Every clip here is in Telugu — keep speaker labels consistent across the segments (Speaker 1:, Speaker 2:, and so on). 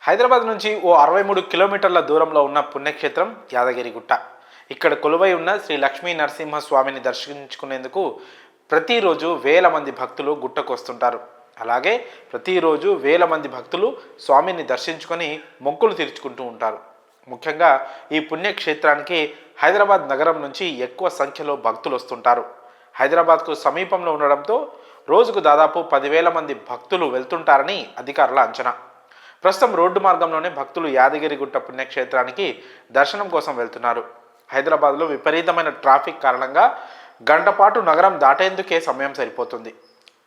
Speaker 1: హైదరాబాద్ నుంచి ఓ 63 కిలోమీటర్ల దూరంలో ఉన్న పుణ్యక్షేత్రం యాదగిరిగుట్ట. ఇక్కడ కొలువై ఉన్న శ్రీ లక్ష్మీ నరసింహస్వామిని దర్శించుకునేందుకు ప్రతిరోజు వేల మంది భక్తులు గుట్టకు వస్తుంటారు. అలాగే ప్రతిరోజు వేల మంది భక్తులు స్వామిని దర్శించుకొని మొక్కులు తీర్చుకుంటూ ఉంటారు. ముఖ్యంగా ఈ పుణ్యక్షేత్రానికి హైదరాబాద్ నగరం నుంచి ఎక్కువ సంఖ్యలో భక్తులు వస్తుంటారు. హైదరాబాద్కు సమీపంలో ఉండడంతో రోజుకు దాదాపు 10,000 మంది భక్తులు వెళ్తుంటారని అధికారుల అంచనా. ప్రస్తుతం రోడ్డు మార్గంలోనే భక్తులు యాదగిరిగుట్ట పుణ్యక్షేత్రానికి దర్శనం కోసం వెళ్తున్నారు. హైదరాబాద్లో విపరీతమైన ట్రాఫిక్ కారణంగా గంట పాటు నగరం దాటేందుకే సమయం సరిపోతుంది.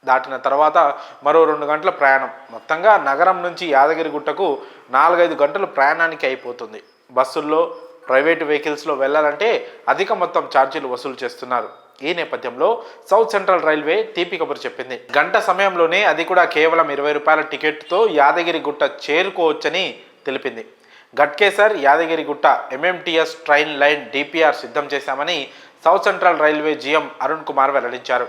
Speaker 1: దాటిన తర్వాత మరో 2 గంటల ప్రయాణం. మొత్తంగా నగరం నుంచి యాదగిరిగుట్టకు 4-5 గంటలు ప్రయాణానికి అయిపోతుంది. బస్సుల్లో, ప్రైవేటు వెహికల్స్లో వెళ్ళాలంటే అధిక మొత్తం ఛార్జీలు వసూలు చేస్తున్నారు. ఈ నేపథ్యంలో సౌత్ సెంట్రల్ రైల్వే తీపి కబురు చెప్పింది. గంట సమయంలోనే, అది కూడా కేవలం 20 రూపాయల టికెట్తో యాదగిరిగుట్ట చేరుకోవచ్చని తెలిపింది. Ghatkesar Yadagirigutta MMTS train line DPR సిద్ధం చేశామని south central railway GM Arun Kumar వెల్లడించారు.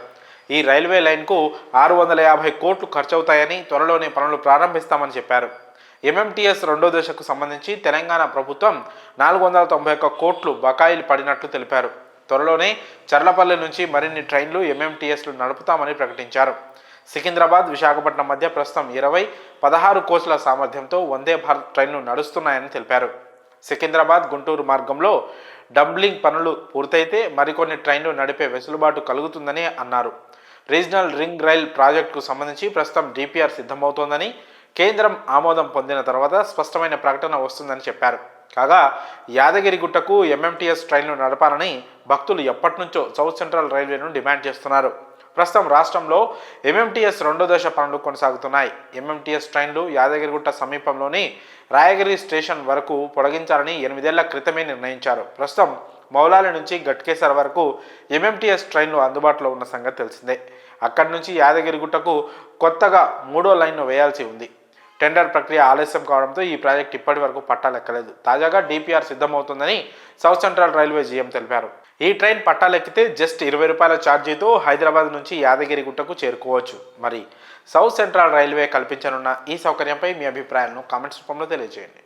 Speaker 1: ఈ రైల్వే లైన్కు 650 కోట్లు ఖర్చవుతాయని, త్వరలోనే పనులు ప్రారంభిస్తామని చెప్పారు. ఎంఎంటీఎస్ 2వ దశకు సంబంధించి తెలంగాణ ప్రభుత్వం 491 కోట్లు బకాయిలు పడినట్లు తెలిపారు. త్వరలోనే చర్లపల్లి నుంచి మరిన్ని ట్రైన్లు ఎంఎంటీఎస్లు నడుపుతామని ప్రకటించారు. సికింద్రాబాద్, విశాఖపట్నం మధ్య ప్రస్తుతం 16 కోచ్ల సామర్థ్యంతో వందే భారత్ ట్రైన్లు నడుస్తున్నాయని తెలిపారు. సికింద్రాబాద్, గుంటూరు మార్గంలో డంబ్లింగ్ పనులు పూర్తయితే మరికొన్ని ట్రైన్లు నడిపే వెసులుబాటు కలుగుతుందని అన్నారు. రీజనల్ రింగ్ రైల్ ప్రాజెక్టుకు సంబంధించి ప్రస్తుతం డిపిఆర్ సిద్ధమవుతోందని, కేంద్రం ఆమోదం పొందిన తర్వాత స్పష్టమైన ప్రకటన వస్తుందని చెప్పారు. కాగా యాదగిరిగుట్టకు ఎంఎంటీఎస్ ట్రైన్లు నడపాలని భక్తులు ఎప్పటి నుంచో సౌత్ సెంట్రల్ రైల్వేను డిమాండ్ చేస్తున్నారు. ప్రస్తుతం రాష్ట్రంలో ఎంఎంటీఎస్ 2వ దశ పనులు కొనసాగుతున్నాయి. ఎంఎంటీఎస్ ట్రైన్లు యాదగిరిగుట్ట సమీపంలోని రాయగిరి స్టేషన్ వరకు పొడిగించాలని 8 ఏళ్ల క్రితమే నిర్ణయించారు. ప్రస్తుతం మౌలాలి నుంచి గట్కేసర్ వరకు ఎంఎంటీఎస్ ట్రైన్లు అందుబాటులో ఉన్న సంగతి తెలిసిందే. అక్కడి నుంచి యాదగిరిగుట్టకు కొత్తగా 3వ లైన్ను వేయాల్సి ఉంది. టెండర్ ప్రక్రియ ఆలస్యం కావడంతో ఈ ప్రాజెక్ట్ ఇప్పటి వరకు పట్టాలెక్కలేదు. తాజాగా డిపిఆర్ సిద్ధమవుతుందని సౌత్ సెంట్రల్ రైల్వే జీఎం తెలిపారు. ఈ ట్రైన్ పట్టాలెక్కితే జస్ట్ 20 రూపాయల ఛార్జీతో హైదరాబాద్ నుంచి యాదగిరిగుట్టకు చేరుకోవచ్చు. మరి సౌత్ సెంట్రల్ రైల్వే కల్పించనున్న ఈ సౌకర్యంపై మీ అభిప్రాయాలను కామెంట్స్ రూపంలో తెలియజేయండి.